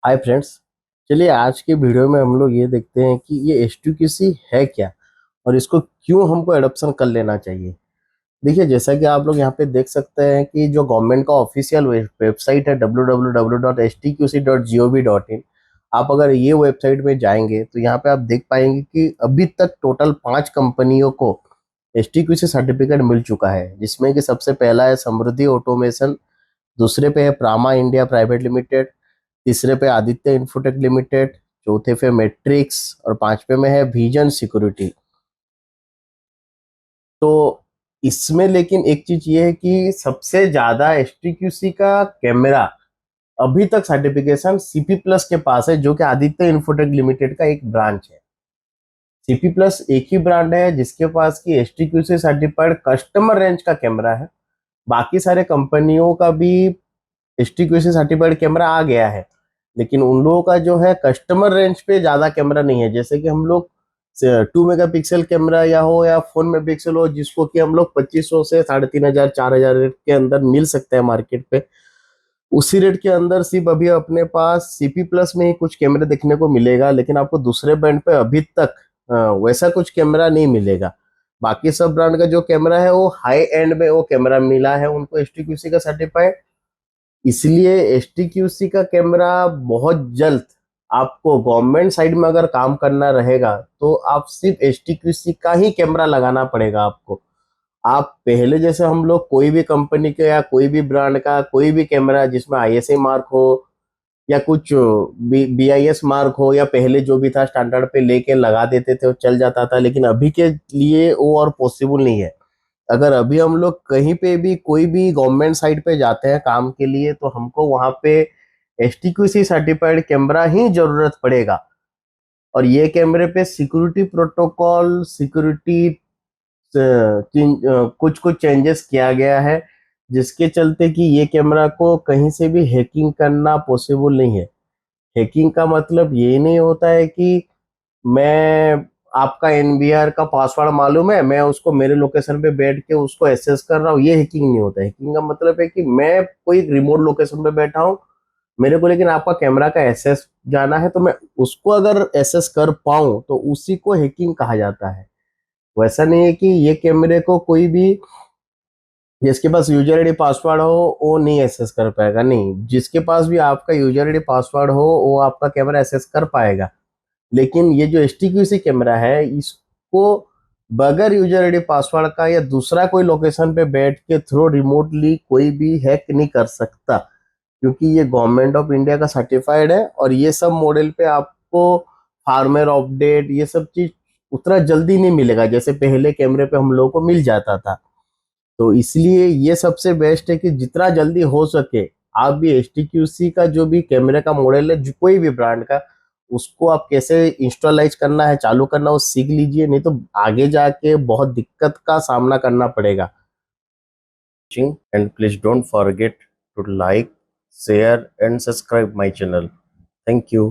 Hi friends. चलिए आज के वीडियो में हम लोग ये देखते हैं कि ये एचटीक्यूसी है क्या और इसको क्यों हमको एडॉप्शन कर लेना चाहिए। देखिए, जैसा कि आप लोग यहाँ पे देख सकते हैं कि जो गवर्नमेंट का ऑफिशियल वेबसाइट है www.htqc.gov.in। आप अगर ये वेबसाइट में जाएंगे तो यहाँ पे आप देख पाएंगे कि अभी तक टोटल 5 कंपनियों को एचटीक्यूसी सर्टिफिकेट मिल चुका है, जिसमें कि सबसे पहला है समृद्धि ऑटोमेशन, दूसरे पे है प्रामा इंडिया प्राइवेट लिमिटेड, तीसरे पे आदित्य इंफोटेक लिमिटेड, चौथे पे मैट्रिक्स और पांचवे में है विजन सिक्योरिटी। तो इसमें लेकिन एक चीज ये है कि सबसे ज्यादा एचटीक्यूसी का कैमरा अभी तक सर्टिफिकेशन सीपी प्लस के पास है, जो कि आदित्य इंफोटेक लिमिटेड का एक ब्रांच है। सीपी प्लस एक ही ब्रांड है जिसके पास की एचटीक्यूसी सर्टिफाइड कस्टमर रेंज का कैमरा है। बाकी सारे कंपनियों का भी एचटीक्यूसी सर्टिफाइड कैमरा आ गया है, लेकिन उन लोगों का जो है कस्टमर रेंज पे ज्यादा कैमरा नहीं है। जैसे कि हम लोग 2 मेगापिक्सल कैमरा या हो या 4 मेगापिक्सल हो, जिसको कि हम लोग 2500 से 3500 4000 रेट के अंदर मिल सकते हैं मार्केट पे, उसी रेट के अंदर सिर्फ अभी अपने पास सीपी प्लस में ही कुछ कैमरे देखने को मिलेगा। लेकिन आपको दूसरे ब्रांड पे अभी तक वैसा कुछ कैमरा नहीं मिलेगा। बाकी सब ब्रांड का जो कैमरा है वो हाई एंड में वो कैमरा मिला है उनको एचटीक्यूसी का सर्टिफाइड। इसलिए एचटीक्यूसी का कैमरा बहुत जल्द आपको गवर्नमेंट साइड में अगर काम करना रहेगा तो आप सिर्फ एचटीक्यूसी का ही कैमरा लगाना पड़ेगा आपको। आप पहले जैसे हम लोग कोई भी कंपनी के या कोई भी ब्रांड का कोई भी कैमरा जिसमें आईएसआई मार्क हो या कुछ बीआईएस मार्क हो या पहले जो भी था स्टैंडर्ड पे लेके लगा देते थे, वो चल जाता था। लेकिन अभी के लिए वो और पॉसिबल नहीं है। अगर अभी हम लोग कहीं पे भी कोई भी गवर्नमेंट साइट पे जाते हैं काम के लिए तो हमको वहां पे एचटीक्यूसी सर्टिफाइड कैमरा ही जरूरत पड़ेगा। और ये कैमरे पे सिक्योरिटी प्रोटोकॉल सिक्योरिटी कुछ कुछ चेंजेस किया गया है, जिसके चलते कि ये कैमरा को कहीं से भी हैकिंग करना पॉसिबल नहीं है। हैकिंग का मतलब ये नहीं होता है कि मैं आपका एनबीआर का पासवर्ड मालूम है, मैं उसको मेरे लोकेशन पे बैठ के उसको एक्सेस कर रहा हूँ, ये हैकिंग नहीं होता है। हैकिंग का मतलब है कि मैं कोई रिमोट लोकेशन पे बैठा हूँ, मेरे को लेकिन आपका कैमरा का एक्सेस जाना है, तो मैं उसको अगर एक्सेस कर पाऊं तो उसी को हैकिंग कहा जाता है। वैसा नहीं है कि ये कैमरे को कोई भी जिसके पास यूजर आईडी पासवर्ड हो वो नहीं एक्सेस कर पाएगा। नहीं, जिसके पास भी आपका यूजर आईडी पासवर्ड हो वो आपका कैमरा एक्सेस कर पाएगा। लेकिन ये जो एचटीक्यूसी कैमरा है इसको बगैर यूजर आईडी पासवर्ड का या दूसरा कोई लोकेशन पे बैठ के थ्रू रिमोटली कोई भी हैक नहीं कर सकता, क्योंकि ये गवर्नमेंट ऑफ इंडिया का सर्टिफाइड है। और ये सब मॉडल पे आपको फार्मवेयर अपडेट ये सब चीज उतना जल्दी नहीं मिलेगा जैसे पहले कैमरे पे हम लोगों को मिल जाता था। तो इसलिए ये सबसे बेस्ट है कि जितना जल्दी हो सके आप भी एचटीक्यूसी का जो भी कैमरे का मॉडल है कोई भी ब्रांड का, उसको आप कैसे इंस्टॉलाइज करना है चालू करना वो सीख लीजिए, नहीं तो आगे जाके बहुत दिक्कत का सामना करना पड़ेगा। And please don't forget to like, share and subscribe my channel. Thank you.